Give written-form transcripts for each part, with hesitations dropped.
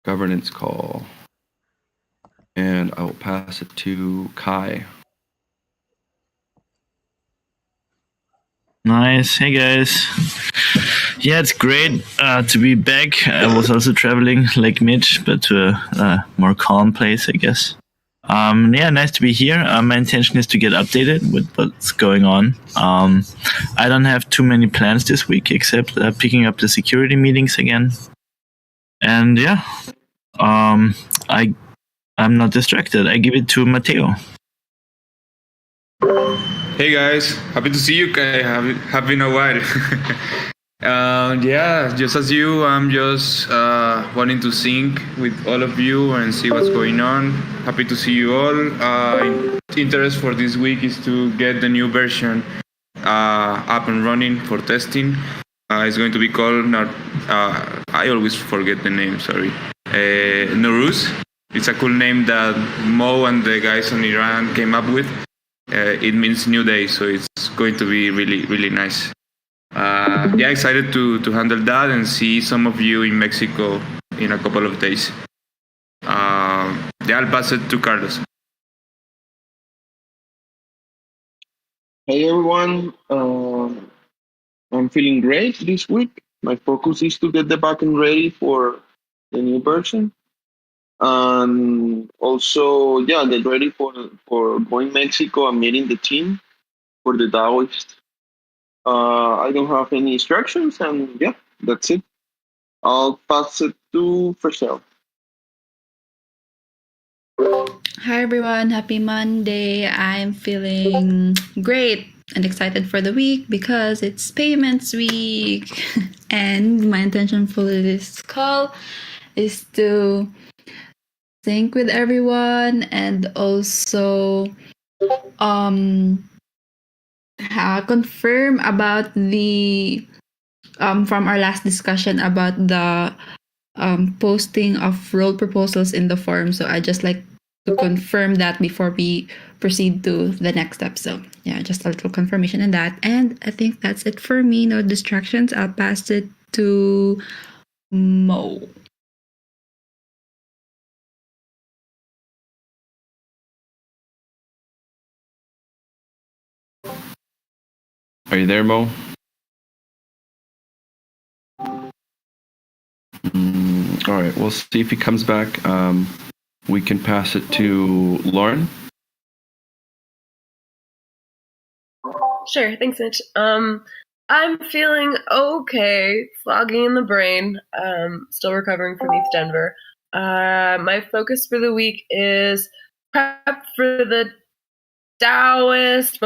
governance call. And I will pass it to Kai. Nice. Hey guys. Yeah, it's great to be back. I was also traveling like Mitch, but to a more calm place, I guess. Yeah, nice to be here. My intention is to get updated with what's going on. I don't have too many plans this week except picking up the security meetings again. And yeah, I'm not distracted. I give it to Matteo. Hey guys, happy to see you, Kai. Have been a while. Yeah, just as you, I'm just wanting to sync with all of you and see what's going on. Happy to see you all. Interest for this week is to get the new version up and running for testing. It's going to be called, I always forget the name, sorry. Nowruz. It's a cool name that Mo and the guys on Iran came up with. It means new day, so it's going to be really, really nice. Yeah, excited to handle that and see some of you in Mexico in a couple of days. Yeah, I'll pass it to Carlos. Hey everyone, I'm feeling great this week. My focus is to get the backend ready for the new version. And also, yeah, get ready for going Mexico and meeting the team for the Taoist. I don't have any instructions, and yeah, that's it. I'll pass it to Freshell. Hi everyone, happy Monday. I'm feeling great and excited for the week because it's payments week. And my intention for this call is to sync with everyone and also confirm about the from our last discussion about the posting of role proposals in the forum. So I just like to confirm that before we proceed to the next step. So yeah, just a little confirmation on that. And I think that's it for me. No distractions. I'll pass it to Mo. Are you there, Mo? All right, we'll see if he comes back. We can pass it to Lauren. Sure, thanks, Mitch. I'm feeling okay, foggy in the brain. Still recovering from East Denver. My focus for the week is prep for the Taoist,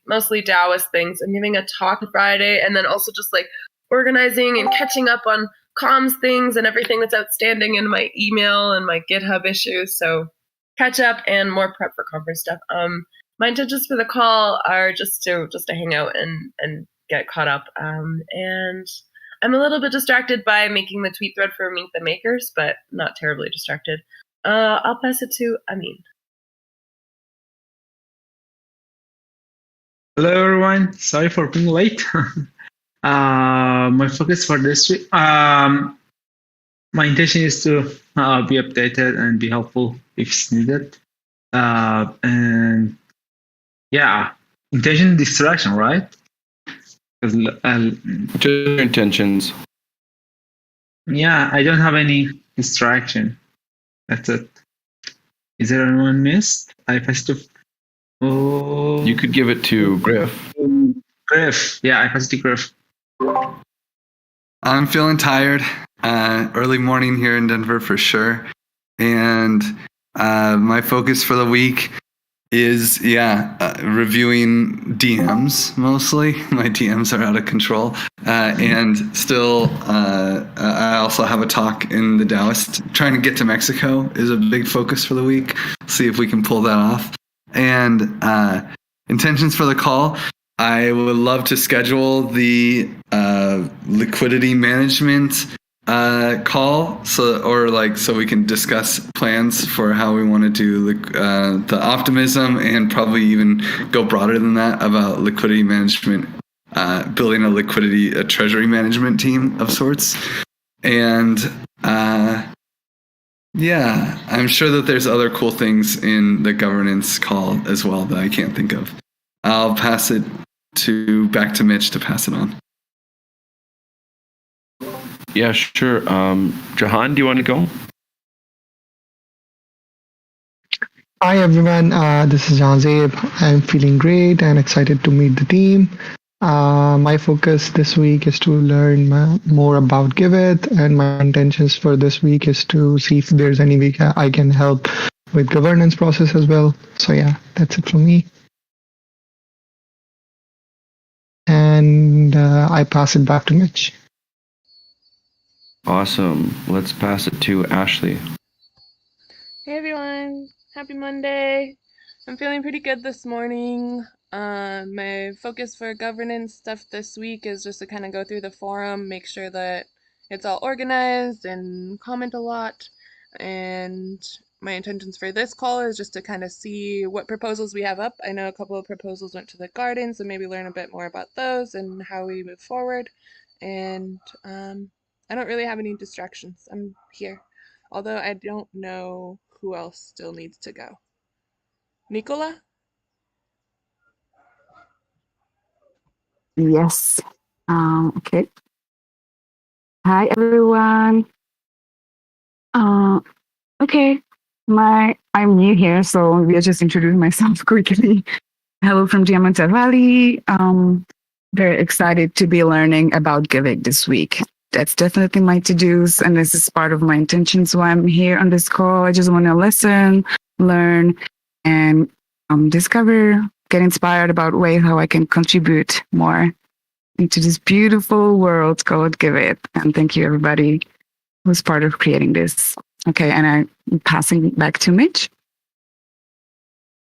mostly Taoist things. I'm giving a talk on Friday, and then also just like organizing and catching up on comms things and everything that's outstanding in my email and my GitHub issues. So catch up and more prep for conference stuff. My intentions for the call are just to hang out and get caught up. And I'm a little bit distracted by making the tweet thread for Meet the Makers, but not terribly distracted. I'll pass it to Amin. Hello everyone, sorry for being late. My focus for this week, my intention is to be updated and be helpful if it's needed. And yeah, intention distraction, right? Just your intentions. Yeah, I don't have any distraction. That's it. Is there anyone missed? I passed to. Oh. You could give it to Griff. Griff, yeah, I passed to Griff. I'm feeling tired. Early morning here in Denver for sure. And my focus for the week is, reviewing DMs mostly. My DMs are out of control. And still, I also have a talk in the Taoist. Trying to get to Mexico is a big focus for the week. See if we can pull that off. And intentions for the call. I would love to schedule the liquidity management call, so we can discuss plans for how we want to do the optimism, and probably even go broader than that about liquidity management, building a treasury management team of sorts. And Yeah, I'm sure that there's other cool things in the governance call as well that I can't think of. I'll pass it back to Mitch to pass it on. Yeah, sure. Jahan, do you want to go? Hi everyone, this is John Zabe. I'm feeling great and excited to meet the team. My focus this week is to learn more about Giveth, and my intentions for this week is to see if there's any way I can help with governance process as well. So yeah, that's it from me. And I pass it back to Mitch. Awesome. Let's pass it to Ashley. Hey everyone, happy Monday. I'm feeling pretty good this morning. My focus for governance stuff this week is just to kind of go through the forum, make sure that it's all organized and comment a lot. And my intentions for this call is just to kind of see what proposals we have up. I know a couple of proposals went to the garden, so maybe learn a bit more about those and how we move forward. And I don't really have any distractions. I'm here. Although I don't know who else still needs to go. Nicola? Yes. Okay. Hi everyone. Okay. I'm new here, so maybe I'll just introduce myself quickly. Hello from Diamante Valley. Very excited to be learning about Giveth this week. That's definitely my to-dos, and this is part of my intentions why I'm here on this call. I just want to listen, learn, and discover, get inspired about ways how I can contribute more into this beautiful world called Giveth. And thank you everybody who's part of creating this. Okay, and I'm passing back to Mitch.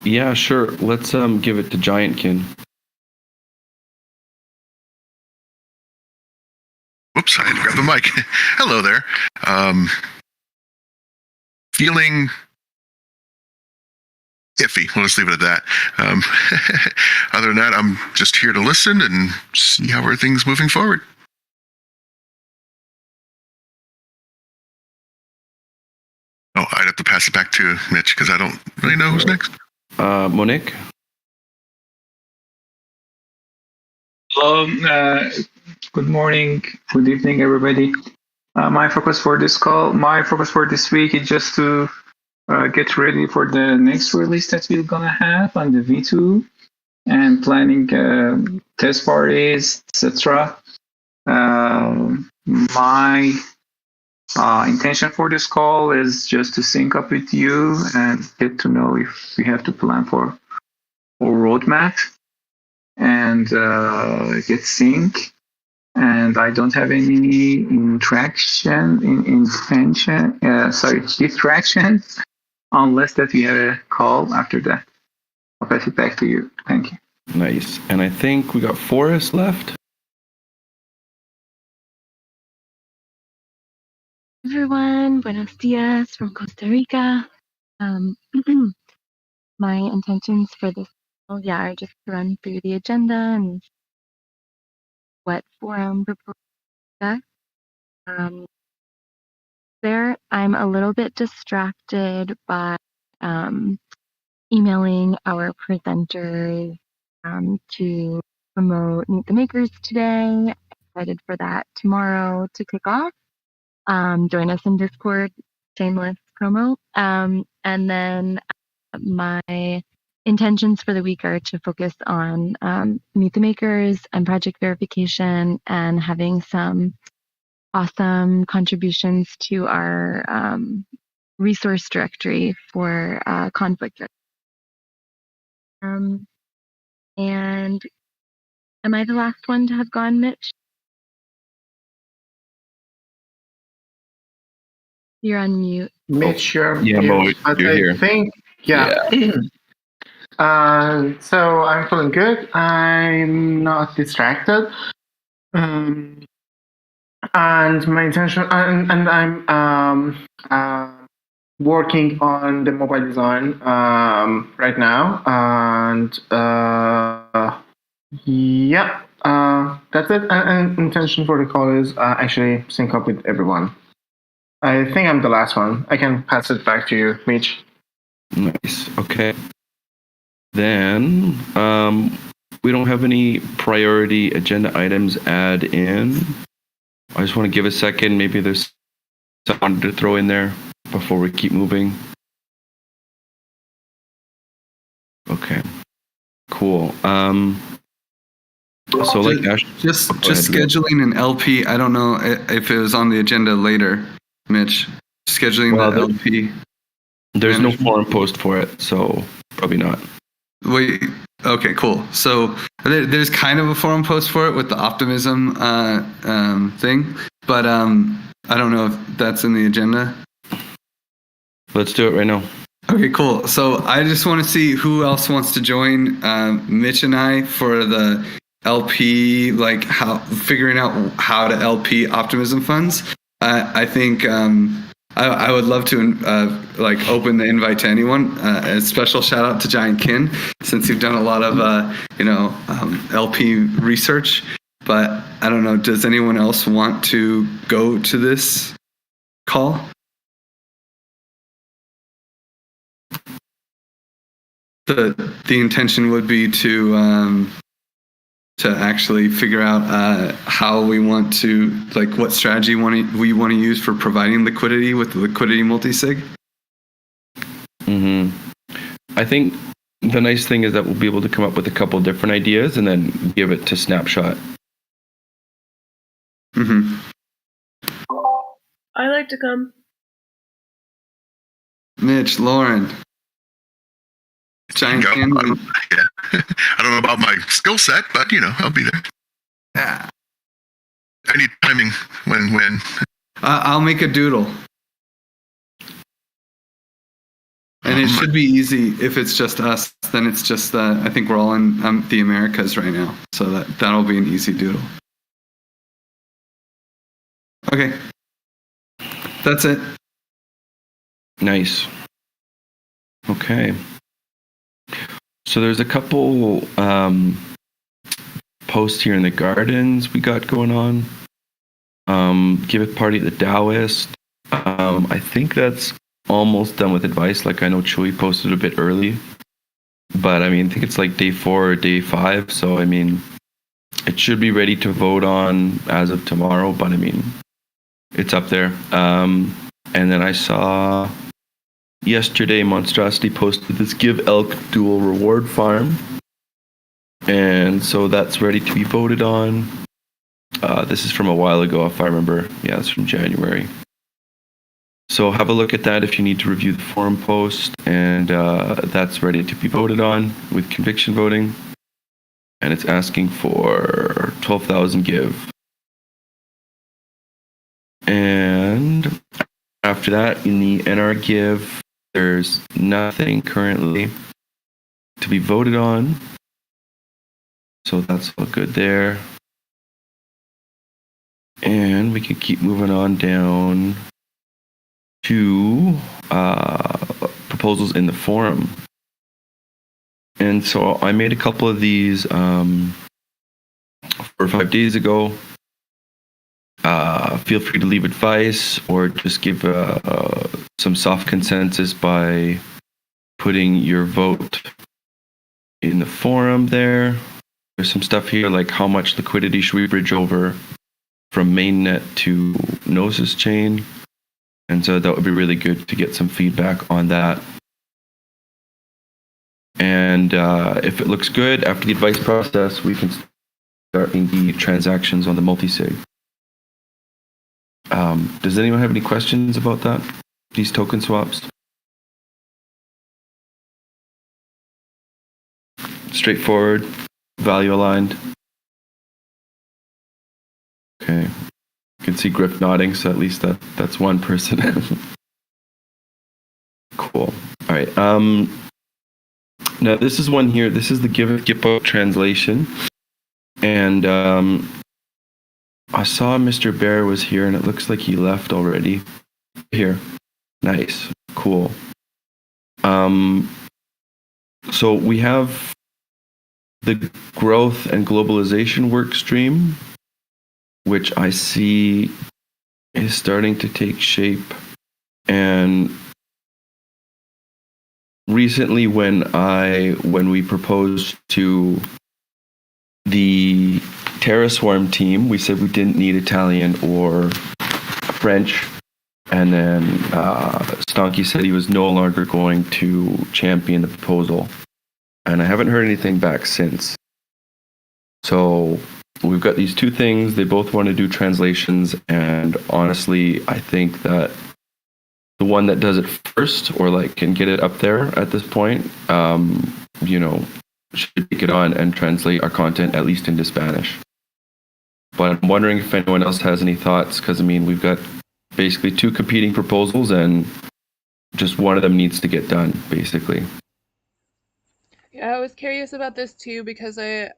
Yeah, sure. Let's give it to Giantkin. Whoops, I had to grab the mic. Hello there. Feeling iffy. We'll just leave it at that. Other than that, I'm just here to listen and see how everything's moving forward. Oh, I'd have to pass it back to Mitch because I don't really know who's next. Monique? Hello, good morning, good evening, everybody. My focus for this week is just to get ready for the next release that we're gonna have on the V2 and planning test parties, etc. My intention for this call is just to sync up with you and get to know if we have to plan for a roadmap and get sync. And I don't have any distraction unless that we have a call after that. I'll pass it back to you. Thank you. Nice. And I think we got Forrest left. Everyone, buenos dias from Costa Rica. My intentions for this are just to run through the agenda and what forum proposed. There, I'm a little bit distracted by emailing our presenters to promote Meet the Makers today. Excited for that tomorrow to kick off. Join us in Discord, shameless promo. And then my intentions for the week are to focus on Meet the Makers and project verification and having some awesome contributions to our resource directory for conflict. And am I the last one to have gone, Mitch? You're on mute. Mitch, you're Yeah, Mo, but you're I here. think, so I'm feeling good. I'm not distracted. And my intention, and I'm working on the mobile design right now. And that's it. And intention for the call is actually sync up with everyone. I think I'm the last one. I can pass it back to you, Mitch. Nice. Okay. Then we don't have any priority agenda items add in. I just want to give a second. Maybe there's something to throw in there before we keep moving. Okay. Cool. So like Ash, just go ahead, Leo. scheduling an LP. I don't know if it was on the agenda later, Mitch. Scheduling Well, the LP. There's no management. forum post for it, so probably not. Wait. Okay. Cool. So there's kind of a forum post for it with the optimism thing, but I don't know if that's in the agenda. Let's do it right now. Okay, cool. So I just want to see who else wants to join Mitch and I for the LP, like figuring out how to LP optimism funds. I think I would love to like open the invite to anyone. A special shout out to Giant Kin, since you've done a lot of LP research. But I don't know. Does anyone else want to go to this call? The intention would be to actually figure out how we want to, like, what strategy we want to use for providing liquidity with the liquidity multisig. I think the nice thing is that we'll be able to come up with a couple different ideas and then give it to Snapshot. I like to come. Mitch, Lauren, Giant Kin. Yeah. I don't know about my skill set, but I'll be there. Yeah. I need timing when. I'll make a doodle. And it should be easy. If it's just us, then it's just I think we're all in the Americas right now, so that'll be an easy doodle. Okay, that's it. Nice. Okay. So there's a couple posts here in the gardens we got going on. Giveth party at the Taoist. I think that's almost done with advice. Like, I know Chewy posted a bit early, but I think it's like day 4 or day 5. So it should be ready to vote on as of tomorrow. But it's up there. And then I saw yesterday Monstrosity posted this Give Elk dual reward farm, and so that's ready to be voted on. This is from a while ago, if I remember. Yeah, it's from January. So have a look at that if you need to review the forum post, and that's ready to be voted on with conviction voting, and it's asking for 12,000 give. And after that, in the NR give, there's nothing currently to be voted on, so that's all good there. And we can keep moving on down to proposals in the forum. And so I made a couple of these 4 or 5 days ago. Feel free to leave advice or just give some soft consensus by putting your vote in the forum there. There's some stuff here like how much liquidity should we bridge over from mainnet to Gnosis chain. And so that would be really good to get some feedback on that. And if it looks good after the advice process, we can start the transactions on the multisig. Does anyone have any questions about that? These token swaps? Straightforward, value aligned. Okay. You can see Griff nodding, so at least that's one person. Cool. All right. Now this is one here. This is the Giveth Gippo translation. And I saw Mr. Bear was here, and it looks like he left already. Here. Nice. Cool. So we have the growth and globalization work stream, which I see is starting to take shape. And recently when we proposed to the Terraswarm team, we said we didn't need Italian or French. And then Stonky said he was no longer going to champion the proposal. And I haven't heard anything back since. So we've got these two things. They both want to do translations. And honestly, I think that the one that does it first, or like can get it up there at this point, should take it on and translate our content at least into Spanish. But I'm wondering if anyone else has any thoughts, because I mean, we've got basically two competing proposals and just one of them needs to get done, basically. Yeah, I was curious about this too because I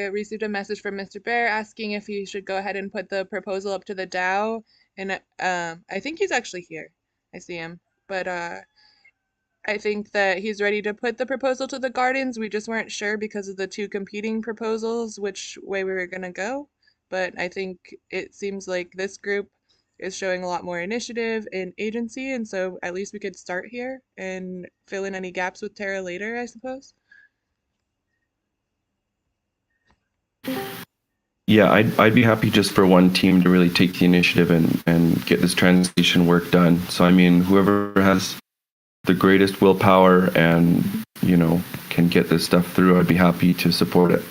received a message from Mr. Bear asking if he should go ahead and put the proposal up to the DAO, and I think he's actually here. I see him, but I think that he's ready to put the proposal to the Gardens. We just weren't sure because of the two competing proposals which way we were going to go. But I think it seems like this group is showing a lot more initiative and agency, and so at least we could start here and fill in any gaps with Terra later, I suppose. Yeah, I'd be happy just for one team to really take the initiative and get this translation work done. So I mean, whoever has the greatest willpower and, can get this stuff through, I'd be happy to support it.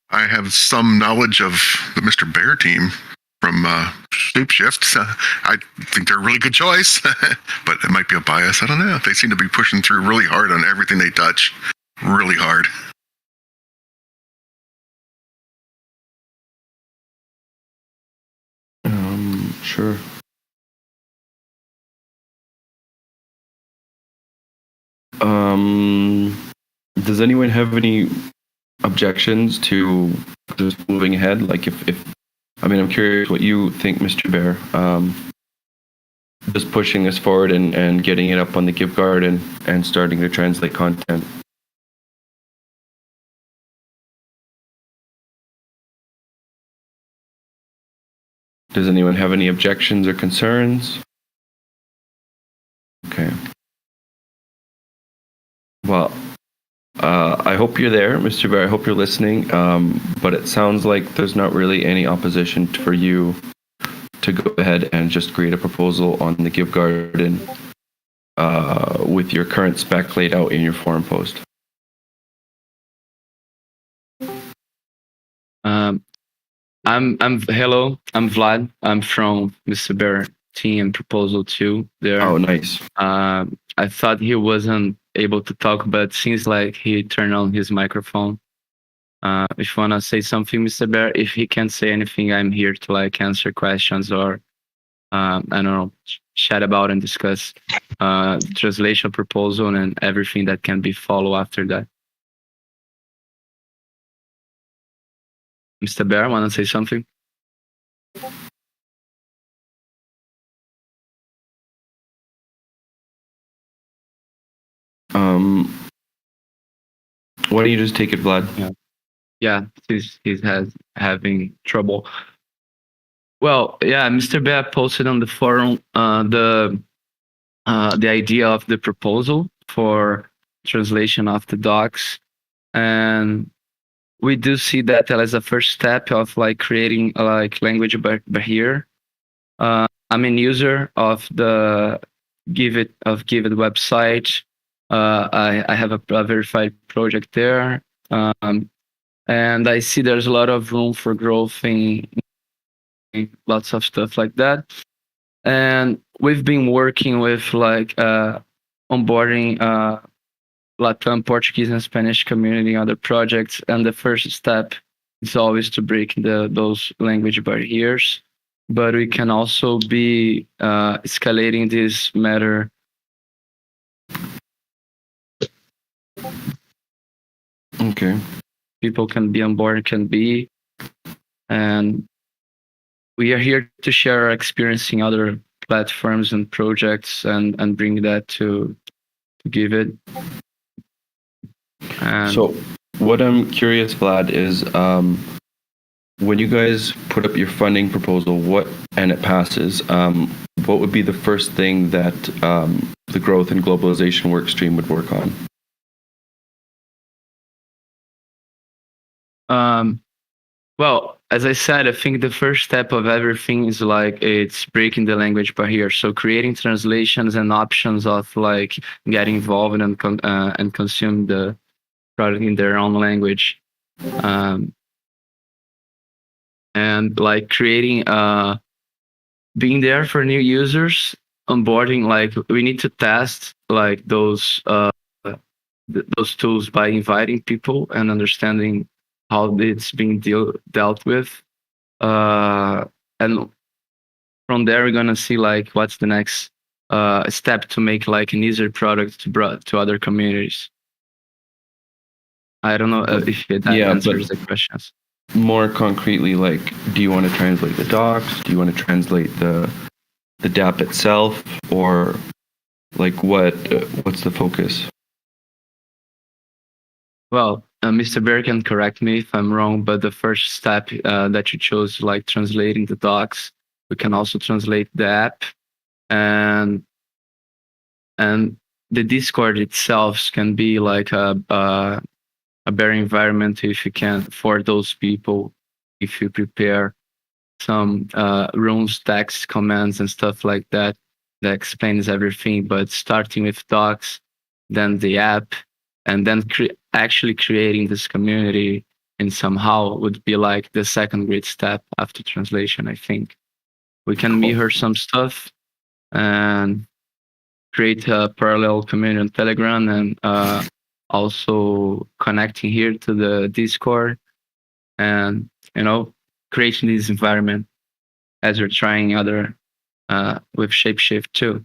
I have some knowledge of the Mr. Bear team from Shapeshift. I think they're a really good choice, but it might be a bias. I don't know. They seem to be pushing through really hard on everything they touch. Really hard. Sure. Does anyone have any objections to just moving ahead? Like I'm curious what you think, Mr. Bear. Just pushing this forward and getting it up on the Give Garden and starting to translate content. Does anyone have any objections or concerns? Okay. Well, I hope you're there, Mr. Bear. I hope you're listening. But it sounds like there's not really any opposition for you to go ahead and just create a proposal on the Give Garden with your current spec laid out in your forum post. Hello, I'm Vlad. I'm from Mr. Bear team proposal 2 there. Oh, nice. I thought he wasn't able to talk, but seems like he turned on his microphone. If you wanna say something, Mr. Bear, if he can't say anything, I'm here to answer questions or I don't know, chat about and discuss translation proposal and everything that can be followed after that. Mr. Bear, wanna say something? Why don't you just take it, Vlad? Yeah, he's having trouble. Well, yeah, Mr. Bear posted on the forum the idea of the proposal for translation of the docs, and we do see that as a first step of creating language barrier. I'm a user of the Giveth website. I have a verified project there, and I see there's a lot of room for growth in lots of stuff like that. And we've been working with onboarding Latin Portuguese and Spanish community other projects, and the first step is always to break those language barriers. But we can also be escalating this matter. Okay. People can be on board, and we are here to share our experience in other platforms and projects and bring that to Giveth. So what I'm curious, Vlad, is when you guys put up your funding proposal, and it passes, what would be the first thing that the growth and globalization work stream would work on? Well, as I said, I think the first step of everything is like it's breaking the language barrier. So creating translations and options of like getting involved and consume the product in their own language, and like creating being there for new users, onboarding. Like we need to test like those tools by inviting people and understanding how it's being dealt with. And from there, we're gonna see like what's the next step to make like an easier product to other communities. I don't know if that answers the questions. More concretely, like, do you want to translate the docs? Do you want to translate the DApp itself, or like what's the focus? Well, Mr. Bear can correct me if I'm wrong, but the first step that you chose, like translating the docs, we can also translate the app, and the Discord itself can be like a better environment if you can for those people, if you prepare some runes, text, commands, and stuff like that explains everything. But starting with docs, then the app, and then actually creating this community in somehow would be like the second great step after translation. I think we can mirror some stuff and create a parallel community on Telegram, and also connecting here to the Discord, and creating this environment as we're trying other with Shapeshift too.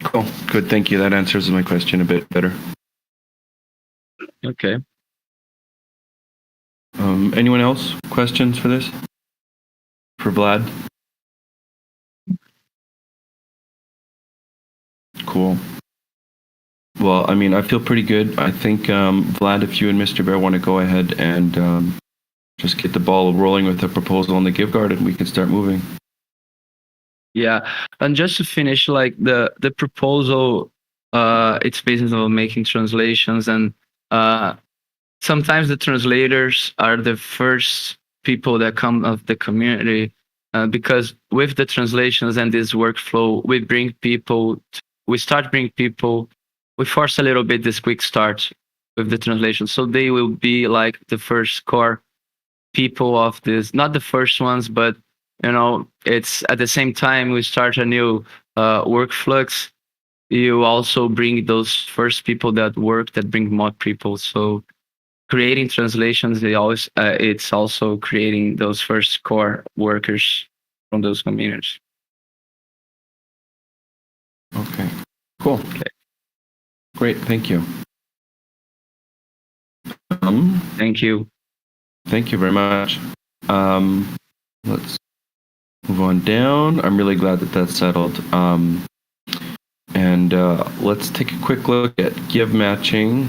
Cool. Good. Thank you. That answers my question a bit better. Okay. Anyone else? Questions for this? For Vlad? Cool. Well, I mean, I feel pretty good. I think, Vlad, if you and Mr. Bear want to go ahead and just get the ball rolling with the proposal on the Give Garden, we can start moving. Yeah, and just to finish, like the proposal, it's based on making translations, and sometimes the translators are the first people that come of the community, because with the translations and this workflow, we start bringing people, we force a little bit this quick start with the translation, so they will be like the first core people of this, not the first ones, but it's at the same time we start a new workflux, you also bring those first people that bring more people. So creating translations, it's also creating those first core workers from those communities. Okay, cool. Okay. Great, thank you. Thank you. Thank you very much. Let's move on down. I'm really glad that that's settled. And let's take a quick look at give matching.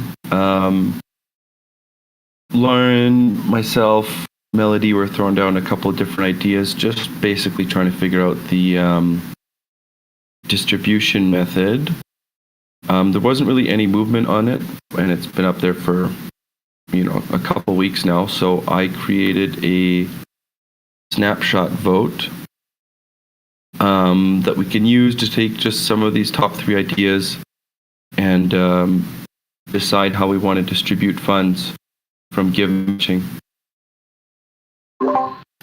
Lauren, myself, Melody were throwing down a couple of different ideas, just basically trying to figure out the distribution method. There wasn't really any movement on it, and it's been up there for a couple weeks now. So I created a snapshot vote that we can use to take just some of these top 3 ideas and decide how we want to distribute funds from give matching.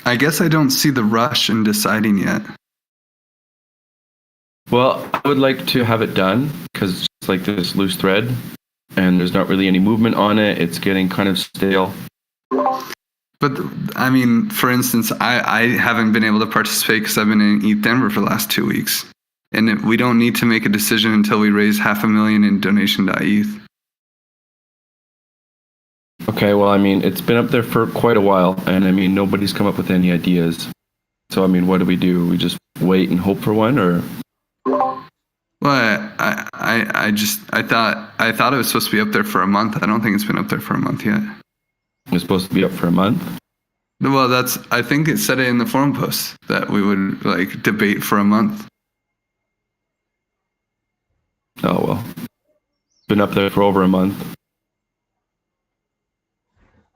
I guess I don't see the rush in deciding yet. Well, I would like to have it done because it's like this loose thread and there's not really any movement on it. It's getting kind of stale. But I mean, for instance, I haven't been able to participate because I've been in ETH Denver for the last 2 weeks. And we don't need to make a decision until we raise $500,000 in donation.eth. Okay, well, I mean, it's been up there for quite a while, and I mean, nobody's come up with any ideas. So, I mean, what do? We just wait and hope for one, or? Well, I thought it was supposed to be up there for a month. I don't think it's been up there for a month yet. was supposed to be up for a month. Well, I think it said it in the forum post that we would like debate for a month. Oh well, been up there for over a month.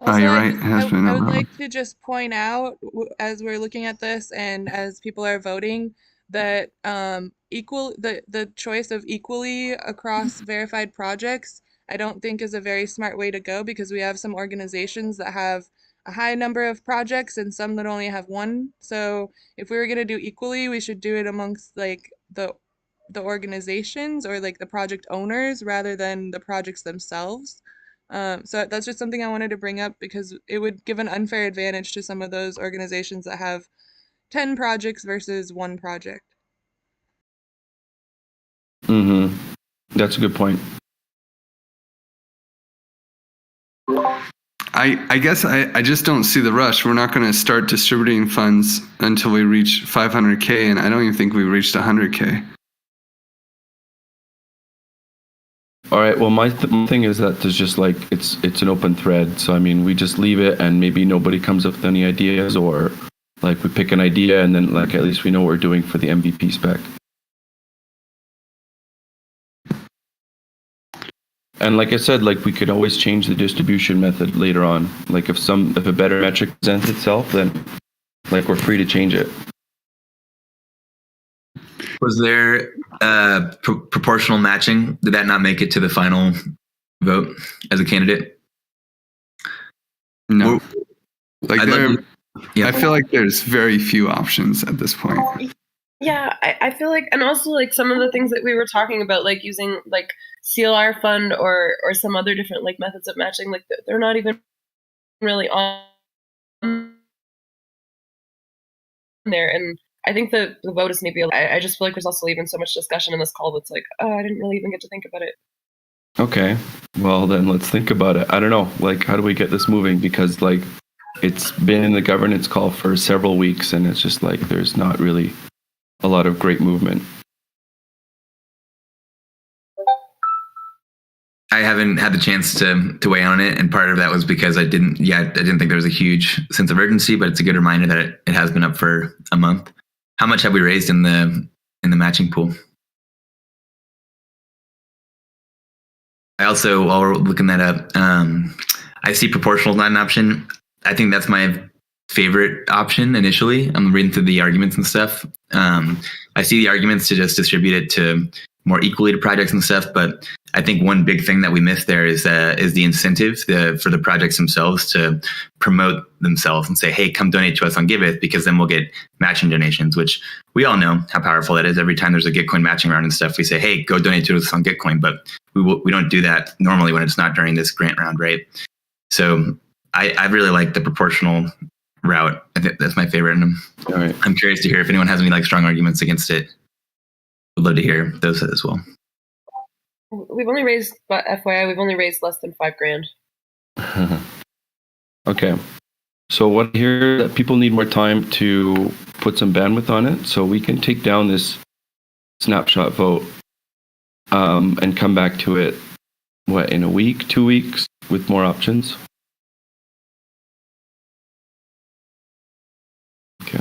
Also, You're right. It has been I over would a like month. to just point out, as we're looking at this and as people are voting, that the choice of equally across verified projects, I don't think is a very smart way to go, because we have some organizations that have a high number of projects and some that only have one. So if we were going to do equally, we should do it amongst like the organizations or like the project owners rather than the projects themselves. So that's just something I wanted to bring up, because it would give an unfair advantage to some of those organizations that have 10 projects versus one project. Mm-hmm. That's a good point. I guess I just don't see the rush. We're not going to start distributing funds until we reach 500K, and I don't even think we reached 100K. All right. Well, my thing is that there's just like it's an open thread. So I mean, we just leave it, and maybe nobody comes up with any ideas, or like we pick an idea, and then like at least we know what we're doing for the MVP spec. And like I said, like we could always change the distribution method later on. Like if a better metric presents itself, then like we're free to change it. Was there proportional matching? Did that not make it to the final vote as a candidate? No. Like yeah. I feel like there's very few options at this point. Yeah, I feel like, and also like some of the things that we were talking about, like using like CLR fund or some other different like methods of matching, like they're not even really on there. And I think the vote is maybe, I just feel like there's also even so much discussion in this call that's like, oh, I didn't really even get to think about it. Okay. Well, then let's think about it. I don't know. Like, how do we get this moving? Because like it's been in the governance call for several weeks, and it's just like there's not really a lot of great movement. I haven't had the chance to weigh in on it, and part of that was because I didn't think there was a huge sense of urgency, but it's a good reminder that it has been up for a month. How much have we raised in the matching pool? I also, while we're looking that up, I see proportional not an option. I think that's my favorite option initially. I'm reading through the arguments and stuff. I see the arguments to just distribute it to more equally to projects and stuff, but I think one big thing that we missed there is the incentive for the projects themselves to promote themselves and say, hey, come donate to us on Giveth, because then we'll get matching donations, which we all know how powerful that is. Every time there's a Gitcoin matching round and stuff, we say, hey, go donate to us on Gitcoin, but we don't do that normally when it's not during this grant round, right? So I really like the proportional route. I think that's my favorite. And all right. I'm curious to hear if anyone has any like strong arguments against it. Would love to hear those as well. We've only raised, but FYI, we've only raised less than $5,000. Okay. So what I hear that people need more time to put some bandwidth on it, so we can take down this snapshot vote and come back to it, in a week, 2 weeks, with more options? Okay.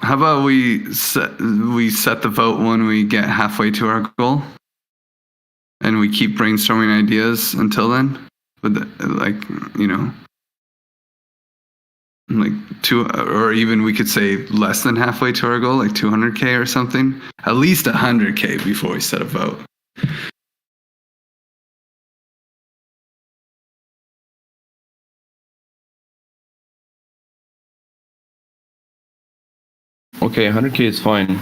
How about we set the vote when we get halfway to our goal, and we keep brainstorming ideas until then? Or even we could say less than halfway to our goal, like 200K or something. At least 100K before we set a vote. Okay, 100K is fine.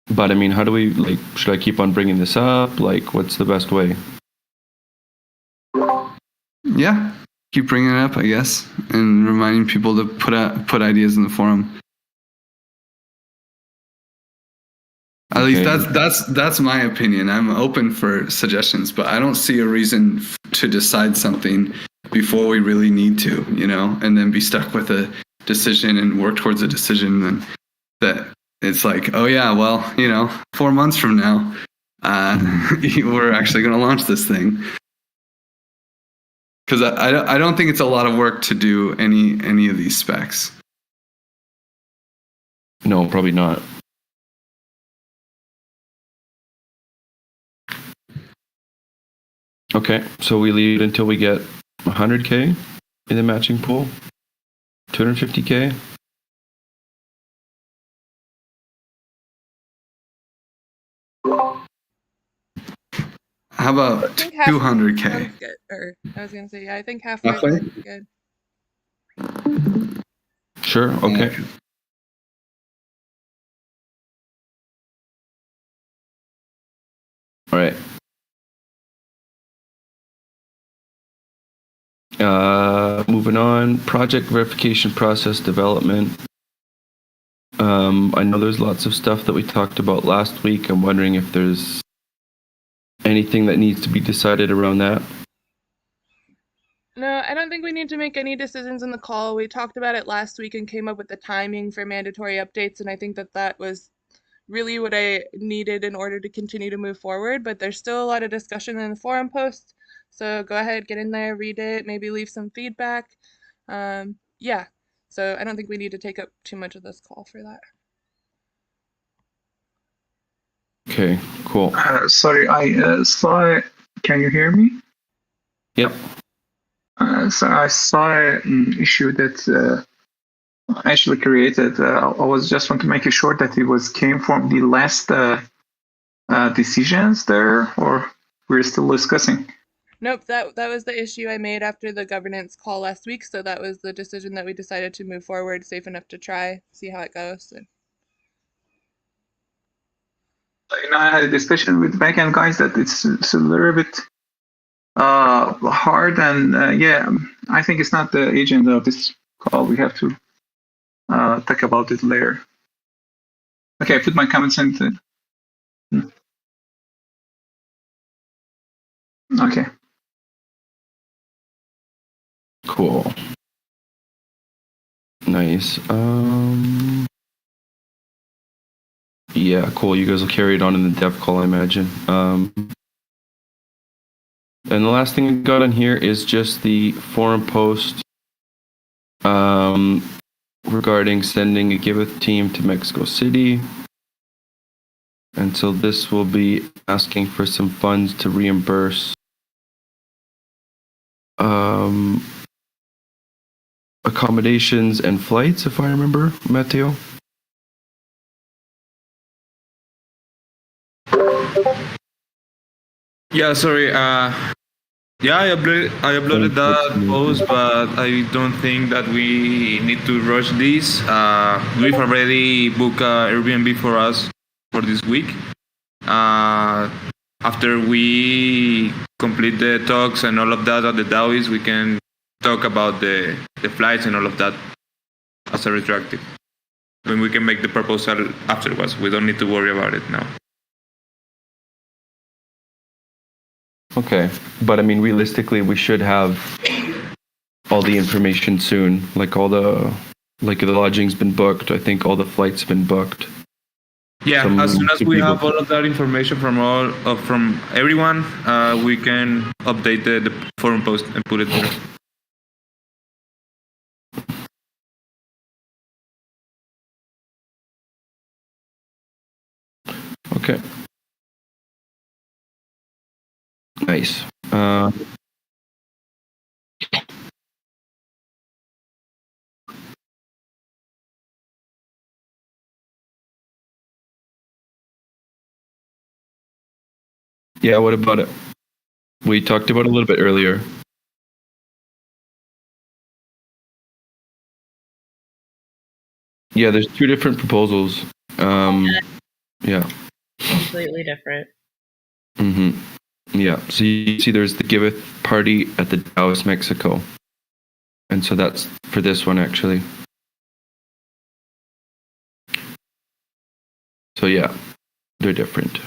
But I mean, how do we, like, should I keep on bringing this up? Like, what's the best way? Yeah, keep bringing it up, I guess, and reminding people to put ideas in the forum. At least that's my opinion. I'm open for suggestions, but I don't see a reason to decide something before we really need to, and then be stuck with a decision and work towards a decision, and that it's like, oh yeah, well, 4 months from now, we're actually going to launch this thing. Because I don't think it's a lot of work to do any of these specs. No, probably not. Okay, so we leave it until we get 100K in the matching pool, 250K. How I about think halfway 200K? sounds good. Or I was gonna say, yeah, I think halfway Halfway? sounds good. Sure, okay. All right. Moving on, project verification process development. I know there's lots of stuff that we talked about last week. I'm wondering if there's anything that needs to be decided around that. No, I don't think we need to make any decisions in the call. We talked about it last week and came up with the timing for mandatory updates, and I think that was really what I needed in order to continue to move forward. But there's still a lot of discussion in the forum post, so go ahead, get in there, read it, maybe leave some feedback. Yeah, so I don't think we need to take up too much of this call for that. Okay, cool. Sorry, I saw. Can you hear me? Yep. So I saw an issue that actually created. I was just want to make it short that it came from the last decisions there, or we're still discussing. Nope, that was the issue I made after the governance call last week. So that was the decision that we decided to move forward, safe enough to try, see how it goes. I had a discussion with backend guys that it's a little bit hard, and yeah, I think it's not the agenda of this call. We have to talk about it later. Okay, I put my comments in. Okay. Cool. Nice. Yeah, cool. You guys will carry it on in the dev call, I imagine. And the last thing I got on here is just the forum post regarding sending a Giveth team to Mexico City. And so this will be asking for some funds to reimburse accommodations and flights, if I remember, Matteo. Yeah, sorry. Yeah, I uploaded that post, but I don't think that we need to rush this. We've already booked Airbnb for us for this week. After we complete the talks and all of that at the DAOs, we can talk about the flights and all of that as a retroactive. When we can make the proposal afterwards, we don't need to worry about it now. Okay, but I mean, realistically, we should have all the information soon. Like the lodging's been booked. I think all the flights have been booked. Yeah, as soon as we have all of that information from from everyone, we can update the forum post and put it there. Okay. Nice. Yeah, what about it? We talked about it a little bit earlier. Yeah, there's two different proposals. Yeah. Completely different. Mm-hmm. Yeah. So you see there's the Giveth party at the Dallas, Mexico. And so that's for this one, actually. So yeah, they're different.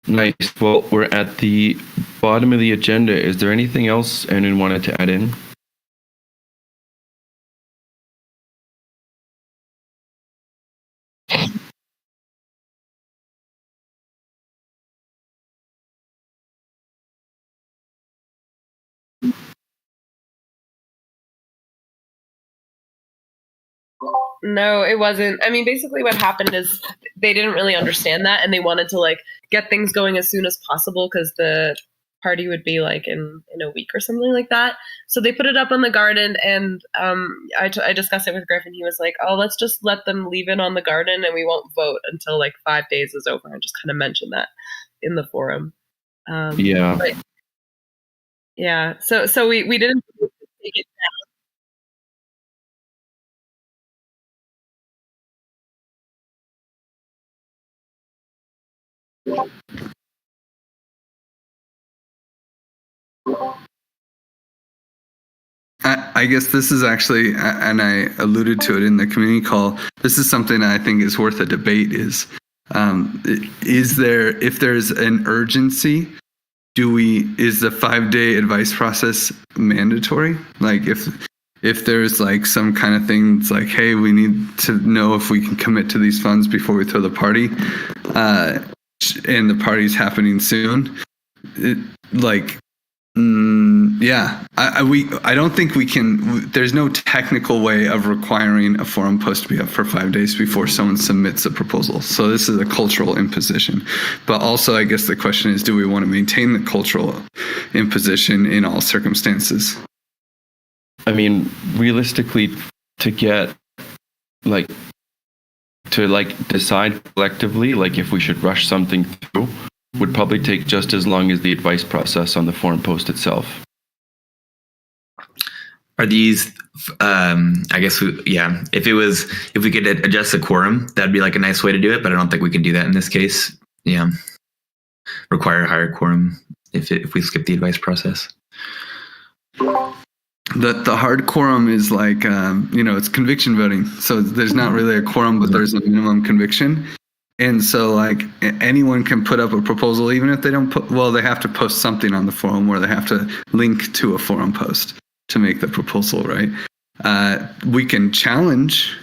Nice. Well, we're at the bottom of the agenda. Is there anything else anyone wanted to add in? No, it wasn't. I mean, basically what happened is they didn't really understand that, and they wanted to like get things going as soon as possible because the party would be like in a week or something like that. So they put it up on the garden, and I discussed it with Griff, and he was like, "Oh, let's just let them leave it on the garden, and we won't vote until like 5 days is over." I just kind of mentioned that in the forum. Yeah. But yeah. So we didn't take it I guess this is actually, and I alluded to it in the community call, this is something I think is worth a debate is there, if there's an urgency, is the 5-day advice process mandatory? Like if there's like some kind of thing that's like, hey, we need to know if we can commit to these funds before we throw the party, and the party's happening soon, yeah, I don't think we can. There's no technical way of requiring a forum post to be up for 5 days before someone submits a proposal. So this is a cultural imposition. But also, I guess the question is, do we want to maintain the cultural imposition in all circumstances? I mean, realistically, to get decide collectively, like if we should rush something through, would probably take just as long as the advice process on the forum post itself. Are these, I guess, if we could adjust the quorum, that'd be like a nice way to do it, but I don't think we can do that in this case. Yeah. Require a higher quorum if we skip the advice process. The hard quorum is like, it's conviction voting. So there's not really a quorum, but there's a minimum conviction. And so like anyone can put up a proposal, even if they don't they have to post something on the forum or they have to link to a forum post to make the proposal, right? We can challenge,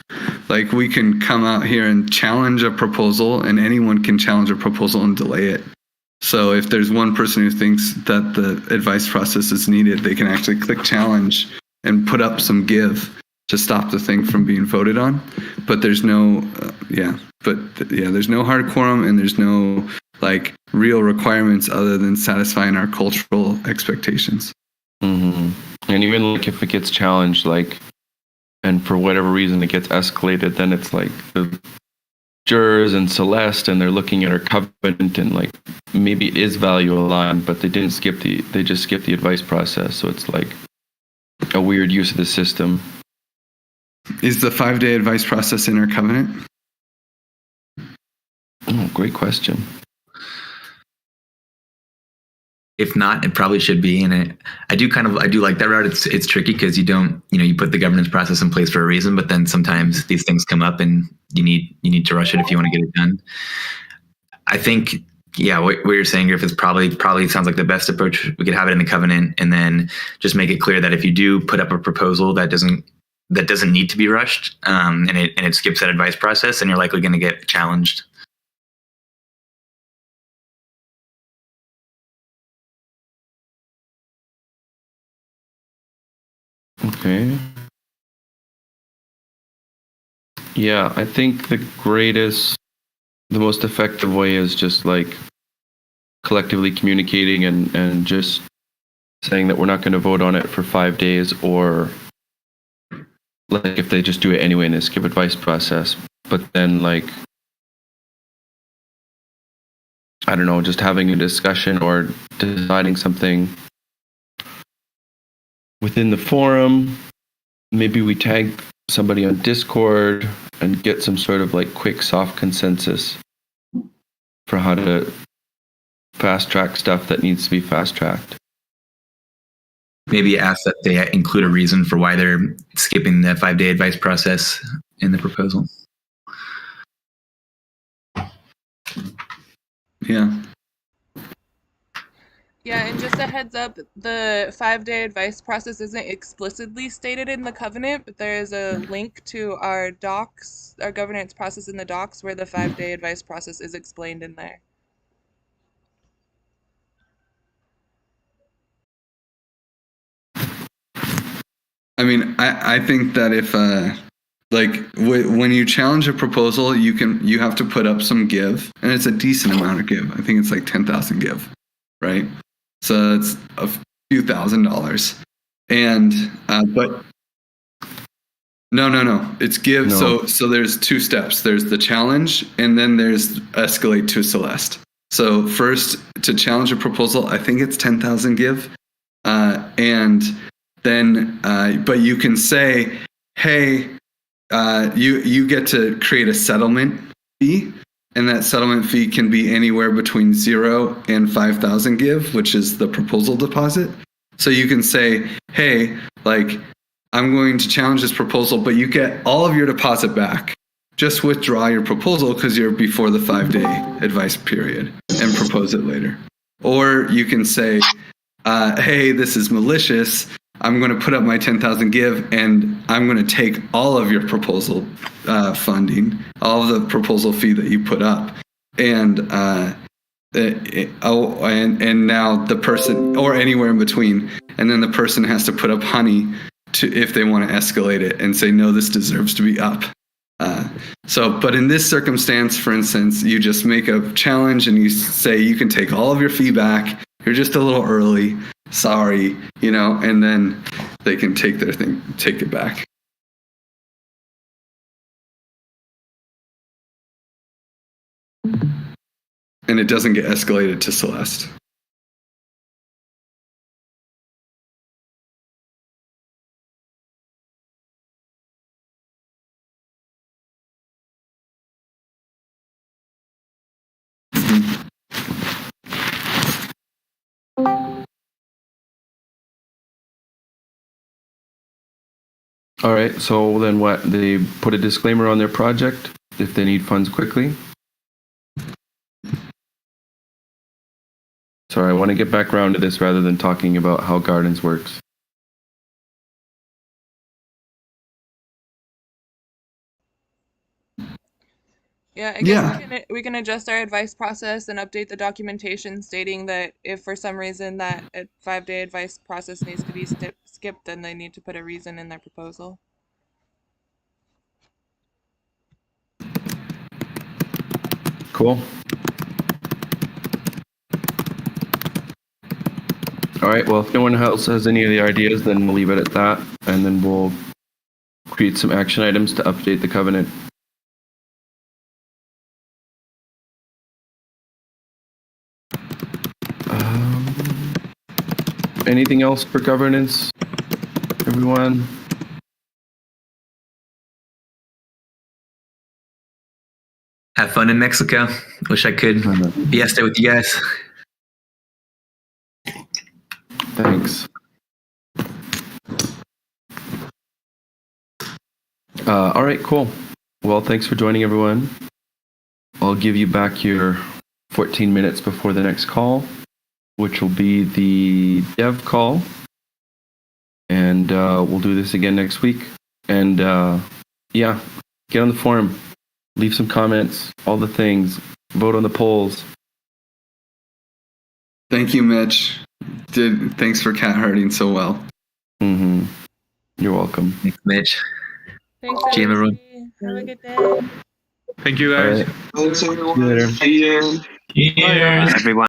like we can come out here and challenge a proposal, and anyone can challenge a proposal and delay it. So if there's one person who thinks that the advice process is needed, they can actually click challenge and put up some give to stop the thing from being voted on. But there's no, there's no hard quorum, and there's no like real requirements other than satisfying our cultural expectations. Mm-hmm. And even like if it gets challenged, and for whatever reason it gets escalated, then it's like the jurors and Celeste, and they're looking at our covenant, and like maybe it is value aligned, but they just skip the advice process. So it's like a weird use of the system. Is the 5-day advice process in our covenant? Oh, great question. If not, it probably should be. And I do like that route. It's tricky because you put the governance process in place for a reason, but then sometimes these things come up and you need to rush it if you want to get it done. I think, what you're saying, Griff, is probably sounds like the best approach. We could have it in the covenant and then just make it clear that if you do put up a proposal that doesn't need to be rushed, and it skips that advice process, then you're likely going to get challenged. Okay. Yeah, I think the most effective way is just like collectively communicating and just saying that we're not going to vote on it for 5 days, or like if they just do it anyway in the skip advice process. But then like, I don't know, just having a discussion or deciding something within the forum. Maybe we tag somebody on Discord and get some sort of like quick soft consensus for how to fast track stuff that needs to be fast tracked. Maybe ask that they include a reason for why they're skipping the 5-day advice process in the proposal. Yeah. Yeah, and just a heads up, the 5-day advice process isn't explicitly stated in the covenant, but there is a link to our docs, our governance process in the docs, where the 5-day advice process is explained in there. I mean, I think that like when you challenge a proposal, you have to put up some give, and it's a decent amount of give. I think it's like 10,000 give, right? So it's a few $1,000s, and but no, it's give. No. So there's two steps. There's the challenge, and then there's escalate to Celeste. So first, to challenge a proposal, I think it's 10,000 give, and then but you can say, hey, you get to create a settlement fee, and that settlement fee can be anywhere between 0 and 5,000 give, which is the proposal deposit. So you can say, hey, like, I'm going to challenge this proposal, but you get all of your deposit back. Just withdraw your proposal because you're before the 5-day advice period and propose it later. Or you can say, hey, this is malicious. I'm going to put up my 10,000 give, and I'm going to take all of your proposal funding, all of the proposal fee that you put up, and now the person, or anywhere in between, and then the person has to put up honey if they want to escalate it and say, no, this deserves to be up. But in this circumstance, for instance, you just make a challenge and you say you can take all of your fee back. You're just a little early. Sorry, and then they can take their thing, take it back. And it doesn't get escalated to Celeste. All right, so then what? They put a disclaimer on their project if they need funds quickly. Sorry, I want to get back around to this rather than talking about how Gardens works. Yeah, again, we can adjust our advice process and update the documentation stating that if for some reason that 5-day advice process needs to be skipped, then they need to put a reason in their proposal. Cool. All right, well, if no one else has any of the ideas, then we'll leave it at that, and then we'll create some action items to update the covenant. Anything else for governance, everyone? Have fun in Mexico. Wish I could fiesta with you guys. Thanks. All right, cool. Well, thanks for joining, everyone. I'll give you back your 14 minutes before the next call, which will be the dev call. And we'll do this again next week. And yeah, get on the forum, leave some comments, all the things, vote on the polls. Thank you, Mitch. Thanks for cat herding so well. Mm-hmm. You're welcome. Thanks, Mitch. Thanks, everyone. Have a good day. Thank you, guys. All right. Thanks, everyone. See you later. See you. Cheers. Everyone.